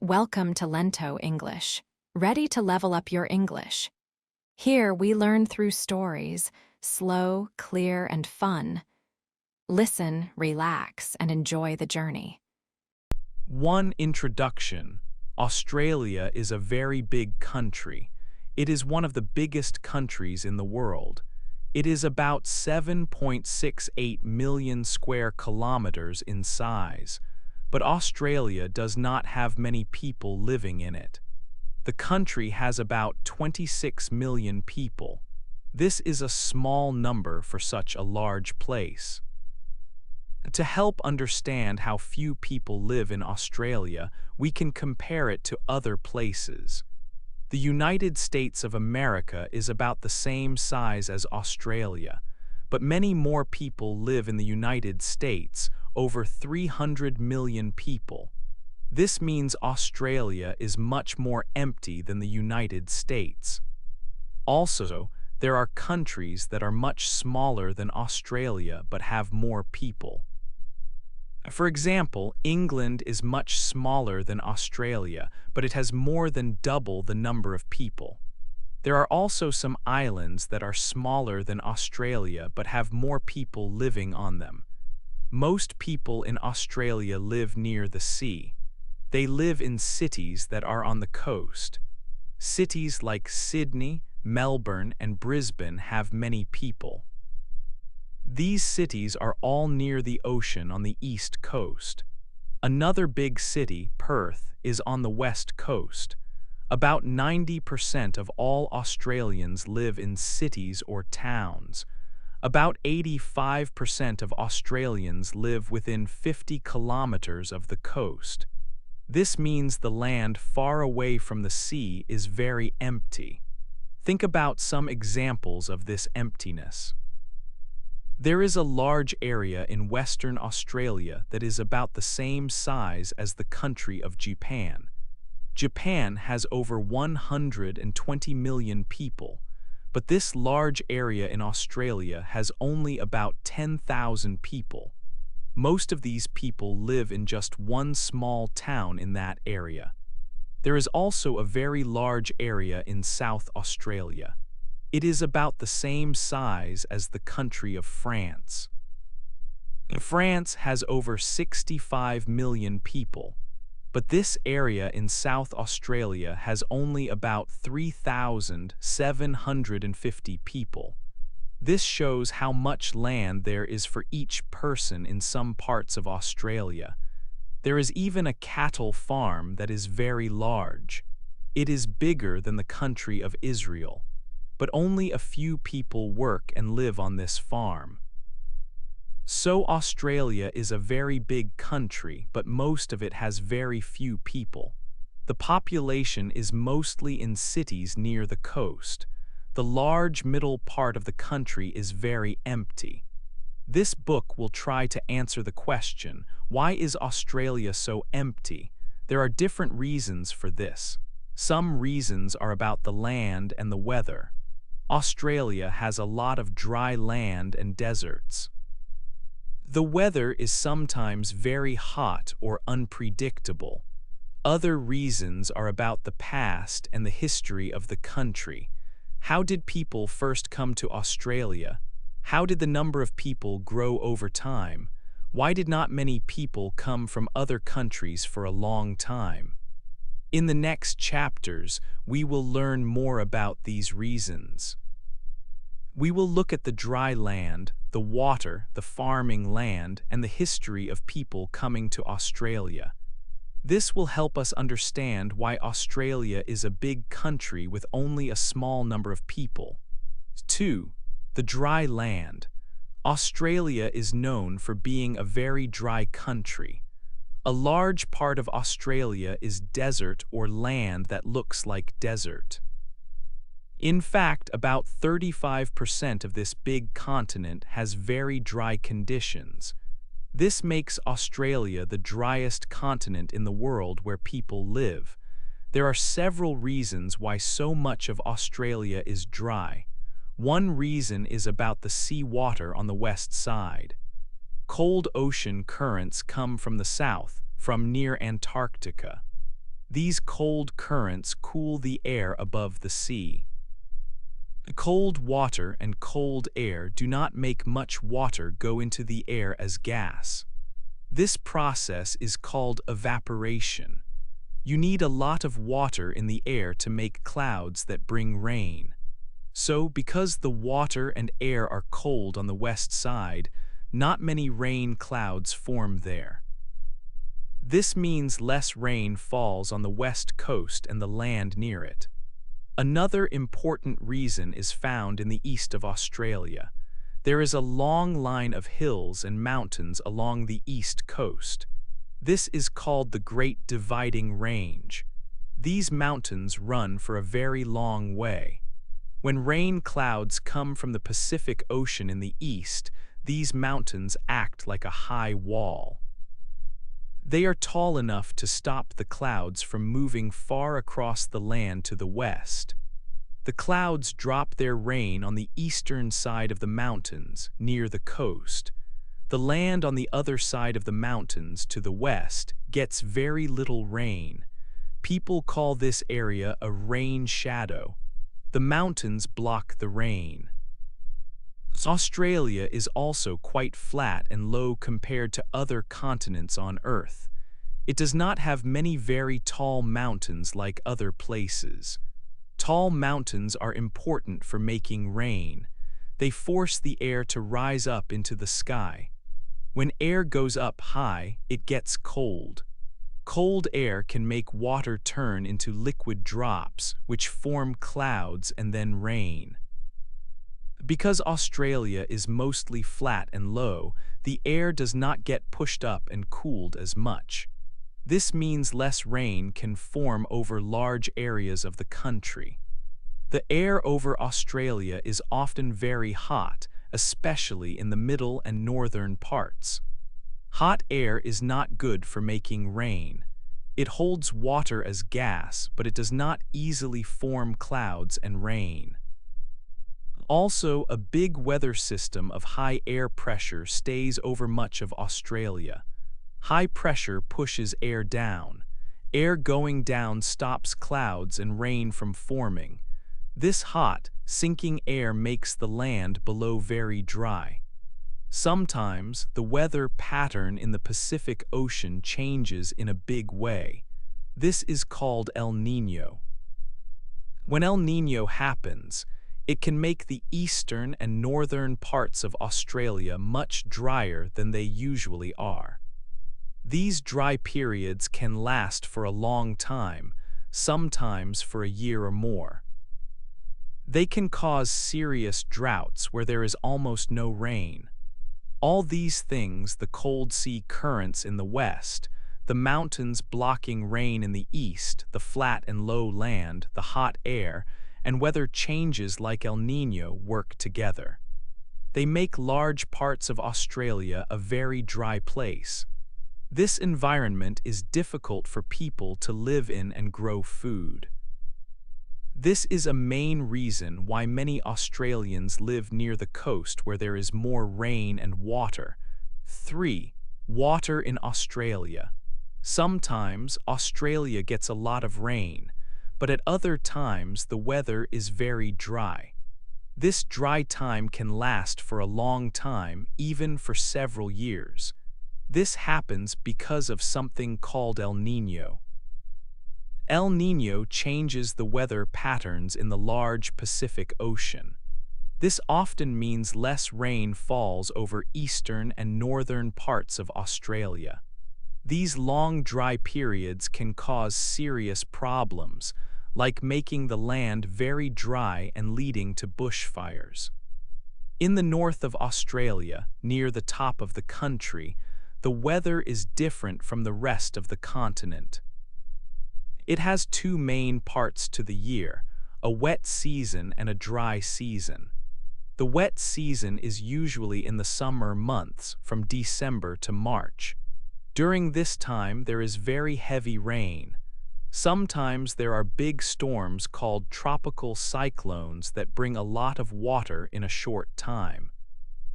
Welcome to Lento English. Ready to level up your English? Here we learn through stories, slow, clear, and fun. Listen, relax, and enjoy the journey. One introduction. Australia is a very big country. It is one of the biggest countries in the world. It is about 7.68 million square kilometers in size, but Australia does not have many people living in it. The country has about 26 million people. This is a small number for such a large place. To help understand how few people live in Australia, we can compare it to other places. The United States of America is about the same size as Australia, but many more people live in the United States, over 300 million people. This means Australia is much more empty than the United States. Also, there are countries that are much smaller than Australia but have more people. For example, England is much smaller than Australia, but it has more than double the number of people. There are also some islands that are smaller than Australia but have more people living on them. Most people in Australia live near the sea. They live in cities that are on the coast. Cities like Sydney, Melbourne, and Brisbane have many people. These cities are all near the ocean on the east coast. Another big city, Perth, is on the west coast. About 90% of all Australians live in cities or towns. About 85% of Australians live within 50 kilometers of the coast. This means the land far away from the sea is very empty. Think about some examples of this emptiness. There is a large area in Western Australia that is about the same size as the country of Japan. Japan has over 120 million people, but this large area in Australia has only about 10,000 people. Most of these people live in just one small town in that area. There is also a very large area in South Australia. It is about the same size as the country of France. France has over 65 million people, but this area in South Australia has only about 3,750 people. This shows how much land there is for each person in some parts of Australia. There is even a cattle farm that is very large. It is bigger than the country of Israel, but only a few people work and live on this farm. So Australia is a very big country, but most of it has very few people. The population is mostly in cities near the coast. The large middle part of the country is very empty. This book will try to answer the question, why is Australia so empty? There are different reasons for this. Some reasons are about the land and the weather. Australia has a lot of dry land and deserts. The weather is sometimes very hot or unpredictable. Other reasons are about the past and the history of the country. How did people first come to Australia? How did the number of people grow over time? Why did not many people come from other countries for a long time? In the next chapters, we will learn more about these reasons. We will look at the dry land, the water, the farming land, and the history of people coming to Australia. This will help us understand why Australia is a big country with only a small number of people. 2. The dry land. Australia is known for being a very dry country. A large part of Australia is desert or land that looks like desert. In fact, about 35% of this big continent has very dry conditions. This makes Australia the driest continent in the world where people live. There are several reasons why so much of Australia is dry. One reason is about the sea water on the west side. Cold ocean currents come from the south, from near Antarctica. These cold currents cool the air above the sea. Cold water and cold air do not make much water go into the air as gas. This process is called evaporation. You need a lot of water in the air to make clouds that bring rain. So, because the water and air are cold on the west side, not many rain clouds form there. This means less rain falls on the west coast and the land near it. Another important reason is found in the east of Australia. There is a long line of hills and mountains along the east coast. This is called the Great Dividing Range. These mountains run for a very long way. When rain clouds come from the Pacific Ocean in the east, these mountains act like a high wall. They are tall enough to stop the clouds from moving far across the land to the west. The clouds drop their rain on the eastern side of the mountains, near the coast. The land on the other side of the mountains, to the west, gets very little rain. People call this area a rain shadow. The mountains block the rain. Australia is also quite flat and low compared to other continents on Earth. It does not have many very tall mountains like other places. Tall mountains are important for making rain. They force the air to rise up into the sky. When air goes up high, it gets cold. Cold air can make water turn into liquid drops, which form clouds and then rain. Because Australia is mostly flat and low, the air does not get pushed up and cooled as much. This means less rain can form over large areas of the country. The air over Australia is often very hot, especially in the middle and northern parts. Hot air is not good for making rain. It holds water as gas, but it does not easily form clouds and rain. Also, a big weather system of high air pressure stays over much of Australia. High pressure pushes air down. Air going down stops clouds and rain from forming. This hot, sinking air makes the land below very dry. Sometimes, the weather pattern in the Pacific Ocean changes in a big way. This is called El Niño. When El Niño happens, it can make the eastern and northern parts of Australia much drier than they usually are. These dry periods can last for a long time, sometimes for a year or more. They can cause serious droughts where there is almost no rain. All these things, the cold sea currents in the west, the mountains blocking rain in the east, the flat and low land, the hot air, and weather changes like El Niño work together. They make large parts of Australia a very dry place. This environment is difficult for people to live in and grow food. This is a main reason why many Australians live near the coast where there is more rain and water. 3. Water in Australia. Sometimes Australia gets a lot of rain, but at other times the weather is very dry. This dry time can last for a long time, even for several years. This happens because of something called El Niño. El Niño changes the weather patterns in the large Pacific Ocean. This often means less rain falls over eastern and northern parts of Australia. These long dry periods can cause serious problems, like making the land very dry and leading to bushfires. In the north of Australia, near the top of the country, the weather is different from the rest of the continent. It has two main parts to the year, a wet season and a dry season. The wet season is usually in the summer months, from December to March. During this time, there is very heavy rain. Sometimes there are big storms called tropical cyclones that bring a lot of water in a short time.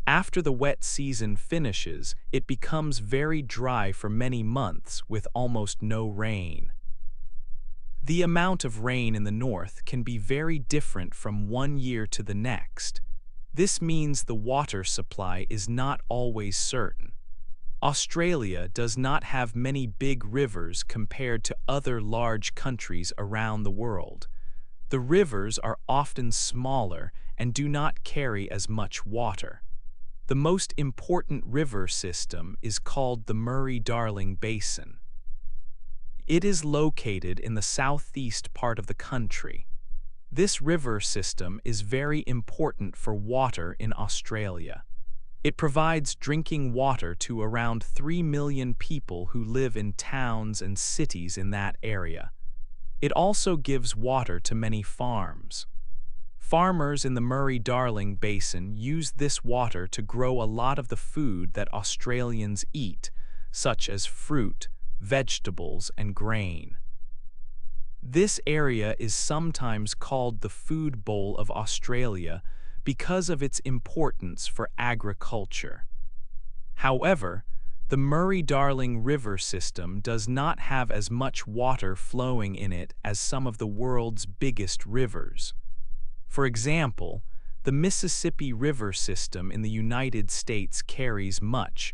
After the wet season finishes, it becomes very dry for many months with almost no rain. The amount of rain in the north can be very different from one year to the next. This means the water supply is not always certain. Australia does not have many big rivers compared to other large countries around the world. The rivers are often smaller and do not carry as much water. The most important river system is called the Murray-Darling Basin. It is located in the southeast part of the country. This river system is very important for water in Australia. It provides drinking water to around 3 million people who live in towns and cities in that area. It also gives water to many farms. Farmers in the Murray-Darling Basin use this water to grow a lot of the food that Australians eat, such as fruit, vegetables, and grain. This area is sometimes called the food bowl of Australia because of its importance for agriculture. However, the Murray-Darling River system does not have as much water flowing in it as some of the world's biggest rivers. For example, the Mississippi River system in the United States carries much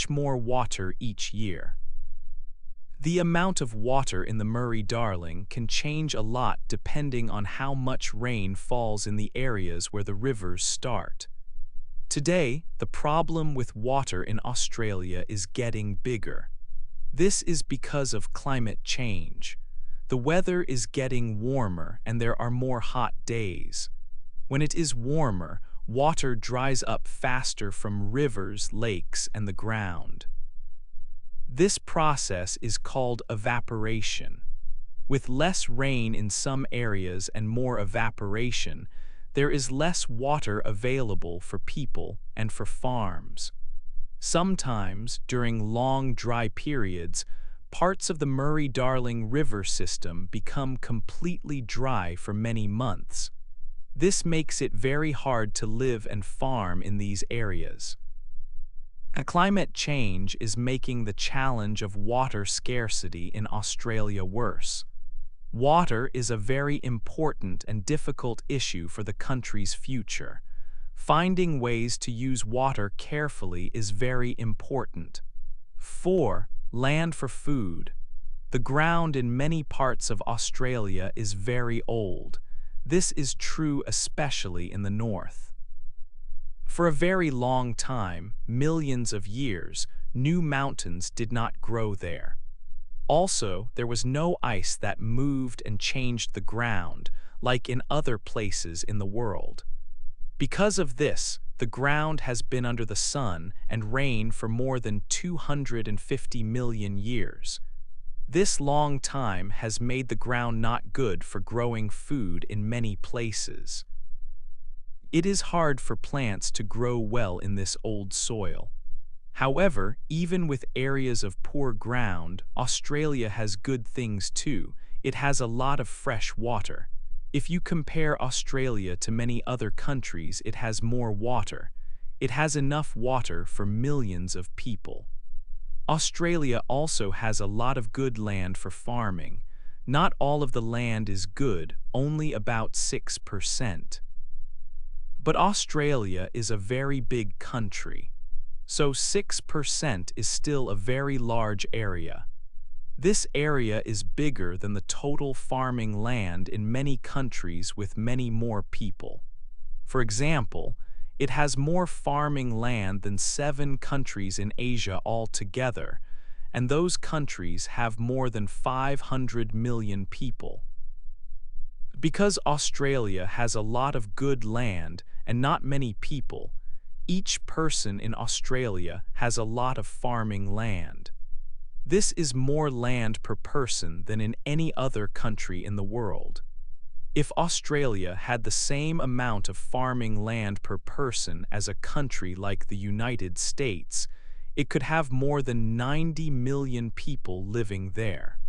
more water each year. The amount of water in the Murray-Darling can change a lot depending on how much rain falls in the areas where the rivers start. Today, the problem with water in Australia is getting bigger. This is because of climate change. The weather is getting warmer and there are more hot days. When it is warmer, water dries up faster from rivers, lakes, and the ground. This process is called evaporation. With less rain in some areas and more evaporation, there is less water available for people and for farms. Sometimes, during long dry periods, parts of the Murray-Darling River system become completely dry for many months. This makes it very hard to live and farm in these areas. Climate change is making the challenge of water scarcity in Australia worse. Water is a very important and difficult issue for the country's future. Finding ways to use water carefully is very important. 4. Land for food. The ground in many parts of Australia is very old. This is true especially in the north. For a very long time, millions of years, new mountains did not grow there. Also, there was no ice that moved and changed the ground, like in other places in the world. Because of this, the ground has been under the sun and rain for more than 250 million years. This long time has made the ground not good for growing food in many places. It is hard for plants to grow well in this old soil. However, even with areas of poor ground, Australia has good things too. It has a lot of fresh water. If you compare Australia to many other countries, it has more water. It has enough water for millions of people. Australia also has a lot of good land for farming. Not all of the land is good, only about 6%. But Australia is a very big country, so 6% is still a very large area. This area is bigger than the total farming land in many countries with many more people. For example, it has more farming land than 7 countries in Asia altogether, and those countries have more than 500 million people. Because Australia has a lot of good land and not many people, each person in Australia has a lot of farming land. This is more land per person than in any other country in the world. If Australia had the same amount of farming land per person as a country like the United States, it could have more than 90 million people living there.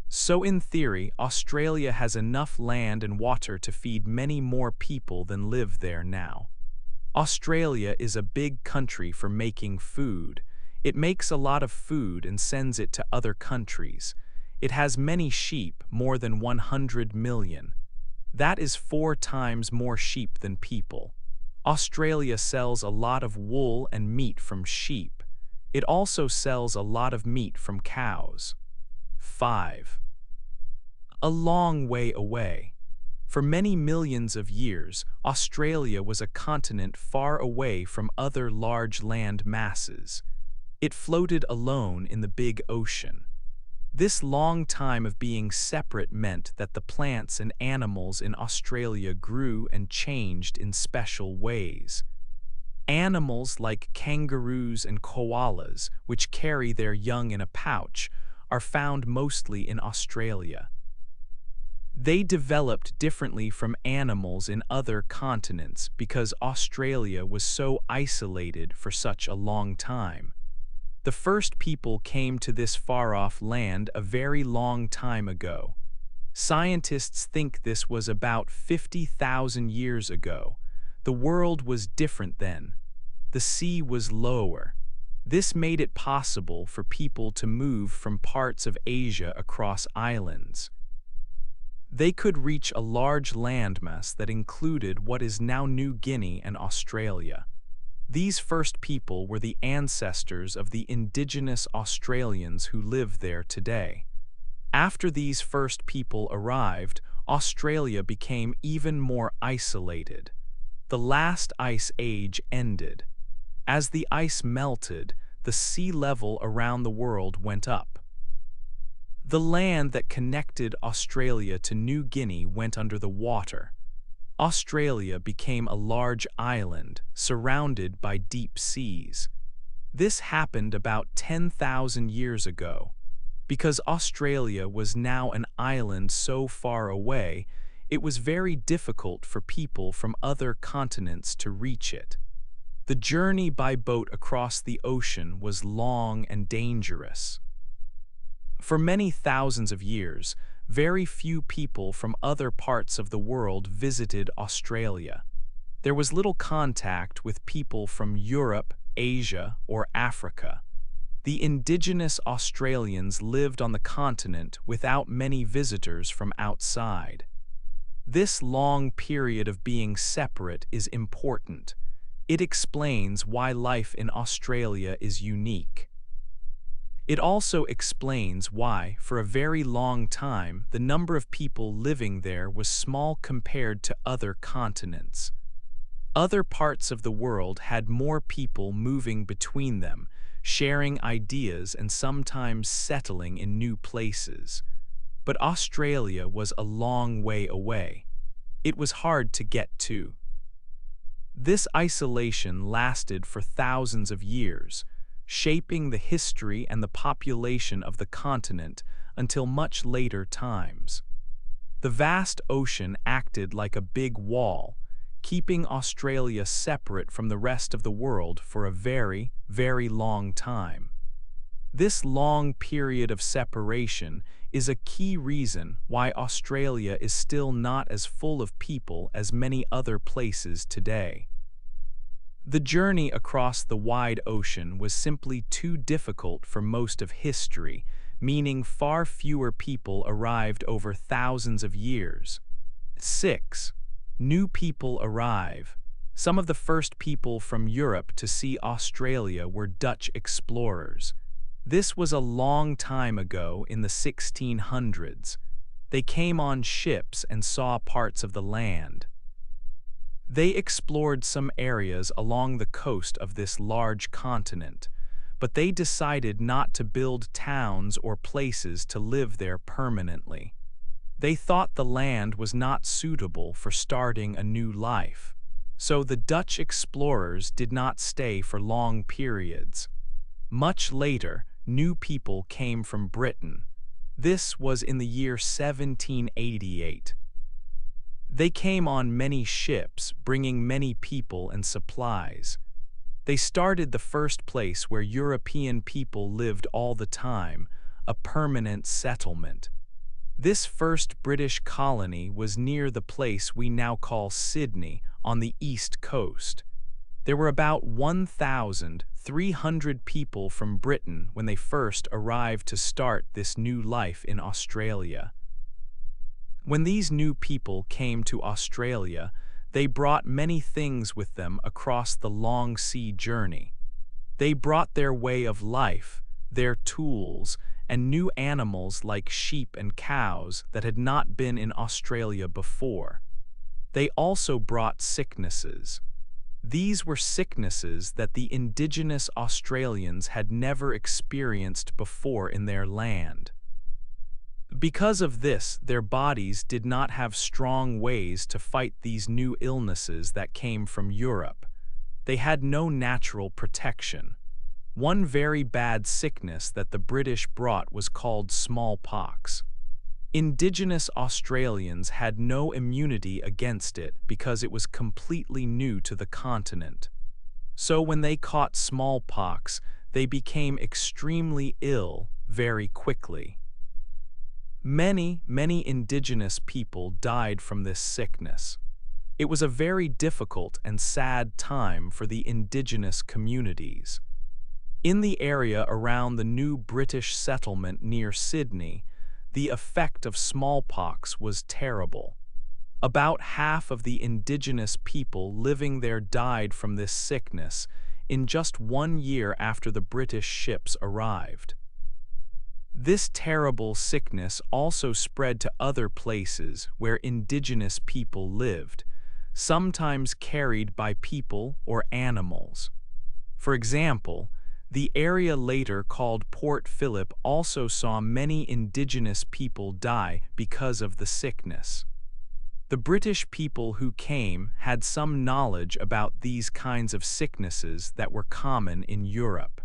So in theory, Australia has enough land and water to feed many more people than live there now. Australia is a big country for making food. It makes a lot of food and sends it to other countries. It has many sheep, more than 100 million. That is 4 times more sheep than people. Australia sells a lot of wool and meat from sheep. It also sells a lot of meat from cows. 5. A long way away. For many millions of years, Australia was a continent far away from other large land masses. It floated alone in the big ocean. This long time of being separate meant that the plants and animals in Australia grew and changed in special ways. Animals like kangaroos and koalas, which carry their young in a pouch, are found mostly in Australia. They developed differently from animals in other continents because Australia was so isolated for such a long time. The first people came to this far-off land a very long time ago. Scientists think this was about 50,000 years ago. The world was different then. The sea was lower. This made it possible for people to move from parts of Asia across islands. They could reach a large landmass that included what is now New Guinea and Australia. These first people were the ancestors of the indigenous Australians who live there today. After these first people arrived, Australia became even more isolated. The last ice age ended. As the ice melted, the sea level around the world went up. The land that connected Australia to New Guinea went under the water. Australia became a large island surrounded by deep seas. This happened about 10,000 years ago. Because Australia was now an island so far away, it was very difficult for people from other continents to reach it. The journey by boat across the ocean was long and dangerous. For many thousands of years, very few people from other parts of the world visited Australia. There was little contact with people from Europe, Asia, or Africa. The indigenous Australians lived on the continent without many visitors from outside. This long period of being separate is important. It explains why life in Australia is unique. It also explains why, for a very long time, the number of people living there was small compared to other continents. Other parts of the world had more people moving between them, sharing ideas and sometimes settling in new places. But Australia was a long way away. It was hard to get to. This isolation lasted for thousands of years, shaping the history and the population of the continent until much later times. The vast ocean acted like a big wall, keeping Australia separate from the rest of the world for a very, very long time. This long period of separation is a key reason why Australia is still not as full of people as many other places today. The journey across the wide ocean was simply too difficult for most of history, meaning far fewer people arrived over thousands of years. 6. New people arrive. Some of the first people from Europe to see Australia were Dutch explorers. This was a long time ago in the 1600s. They came on ships and saw parts of the land. They explored some areas along the coast of this large continent, but they decided not to build towns or places to live there permanently. They thought the land was not suitable for starting a new life, so the Dutch explorers did not stay for long periods. Much later, new people came from Britain. This was in the year 1788. They came on many ships, bringing many people and supplies. They started the first place where European people lived all the time, a permanent settlement. This first British colony was near the place we now call Sydney, on the east coast. There were about 1,300 300 people from Britain when they first arrived to start this new life in Australia. When these new people came to Australia, they brought many things with them across the long sea journey. They brought their way of life, their tools, and new animals like sheep and cows that had not been in Australia before. They also brought sicknesses. These were sicknesses that the indigenous Australians had never experienced before in their land. Because of this, their bodies did not have strong ways to fight these new illnesses that came from Europe. They had no natural protection. One very bad sickness that the British brought was called smallpox. Indigenous Australians had no immunity against it because it was completely new to the continent. So when they caught smallpox, they became extremely ill very quickly. Many indigenous people died from this sickness. It was a very difficult and sad time for the indigenous communities. In the area around the new British settlement near Sydney, the effect of smallpox was terrible. About half of the indigenous people living there died from this sickness in just 1 year after the British ships arrived. This terrible sickness also spread to other places where indigenous people lived, sometimes carried by people or animals. For example, the area later called Port Phillip also saw many indigenous people die because of the sickness. The British people who came had some knowledge about these kinds of sicknesses that were common in Europe.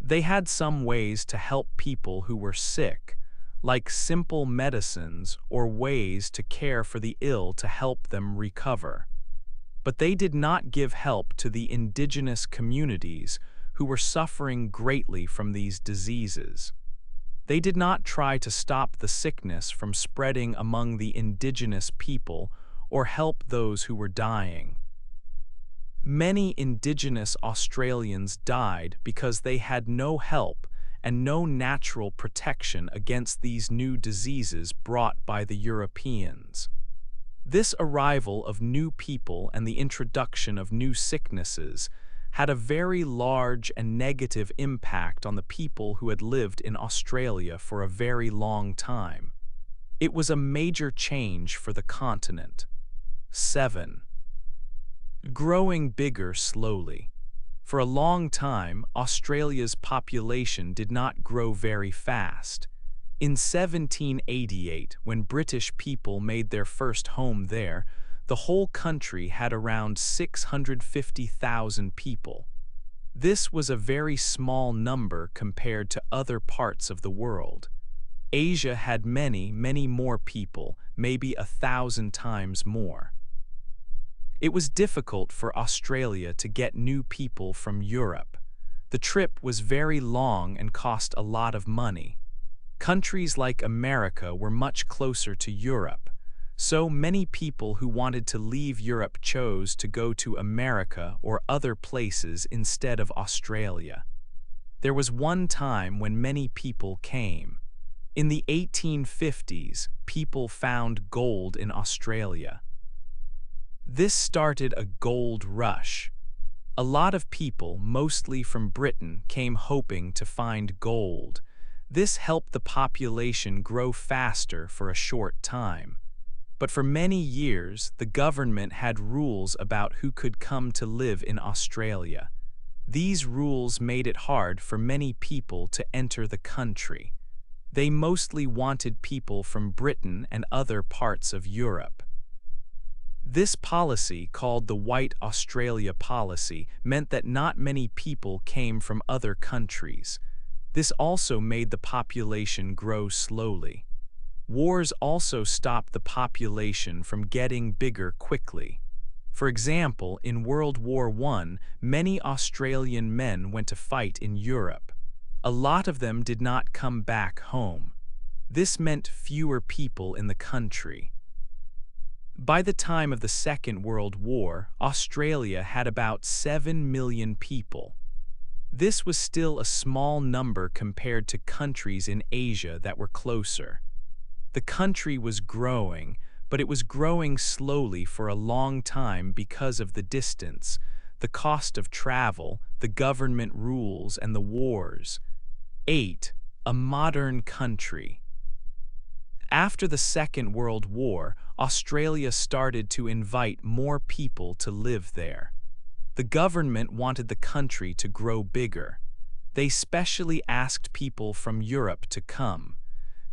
They had some ways to help people who were sick, like simple medicines or ways to care for the ill to help them recover. But they did not give help to the indigenous communities who were suffering greatly from these diseases. They did not try to stop the sickness from spreading among the indigenous people or help those who were dying. Many indigenous Australians died because they had no help and no natural protection against these new diseases brought by the Europeans. This arrival of new people and the introduction of new sicknesses had a very large and negative impact on the people who had lived in Australia for a very long time. It was a major change for the continent. 7. Growing bigger slowly. For a long time, Australia's population did not grow very fast. In 1788, when British people made their first home there, the whole country had around 650,000 people. This was a very small number compared to other parts of the world. Asia had many more people, maybe 1,000 times more. It was difficult for Australia to get new people from Europe. The trip was very long and cost a lot of money. Countries like America were much closer to Europe, so many people who wanted to leave Europe chose to go to America or other places instead of Australia. There was one time when many people came. In the 1850s, people found gold in Australia. This started a gold rush. A lot of people, mostly from Britain, came hoping to find gold. This helped the population grow faster for a short time. But for many years, the government had rules about who could come to live in Australia. These rules made it hard for many people to enter the country. They mostly wanted people from Britain and other parts of Europe. This policy, called the White Australia Policy, meant that not many people came from other countries. This also made the population grow slowly. Wars also stopped the population from getting bigger quickly. For example, in World War I, many Australian men went to fight in Europe. A lot of them did not come back home. This meant fewer people in the country. By the time of the Second World War, Australia had about 7 million people. This was still a small number compared to countries in Asia that were closer. The country was growing, but it was growing slowly for a long time because of the distance, the cost of travel, the government rules, and the wars. 8. A modern country. After the Second World War, Australia started to invite more people to live there. The government wanted the country to grow bigger. They specially asked people from Europe to come.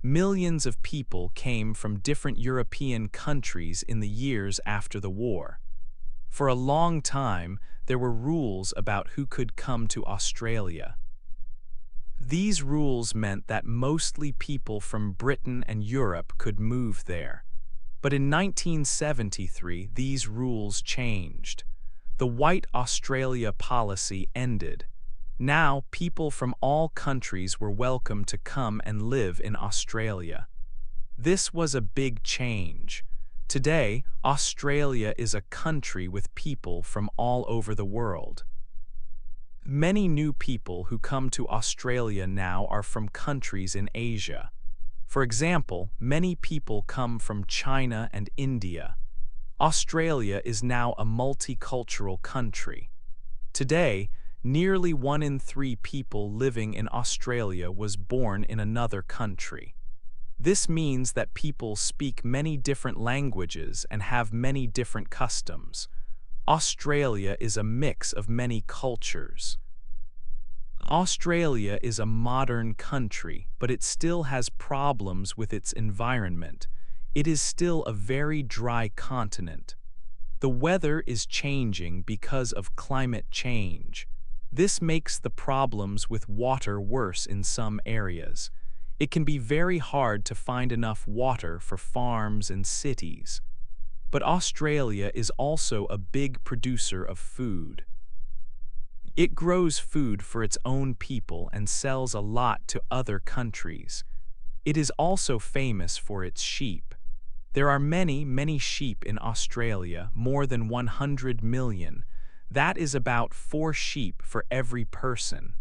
Millions of people came from different European countries in the years after the war. For a long time, there were rules about who could come to Australia. These rules meant that mostly people from Britain and Europe could move there. But in 1973, these rules changed. The White Australia policy ended. Now, people from all countries were welcome to come and live in Australia. This was a big change. Today, Australia is a country with people from all over the world. Many new people who come to Australia now are from countries in Asia. For example, many people come from China and India. Australia is now a multicultural country. Today, nearly 1 in 3 people living in Australia was born in another country. This means that people speak many different languages and have many different customs. Australia is a mix of many cultures. Australia is a modern country, but it still has problems with its environment. It is still a very dry continent. The weather is changing because of climate change. This makes the problems with water worse in some areas. It can be very hard to find enough water for farms and cities. But Australia is also a big producer of food. It grows food for its own people and sells a lot to other countries. It is also famous for its sheep. There are many, many sheep in Australia, more than 100 million. That is about 4 sheep for every person.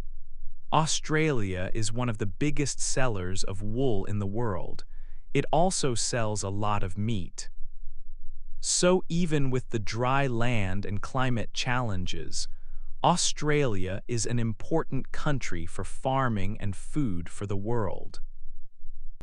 Australia is one of the biggest sellers of wool in the world. It also sells a lot of meat. So even with the dry land and climate challenges, Australia is an important country for farming and food for the world.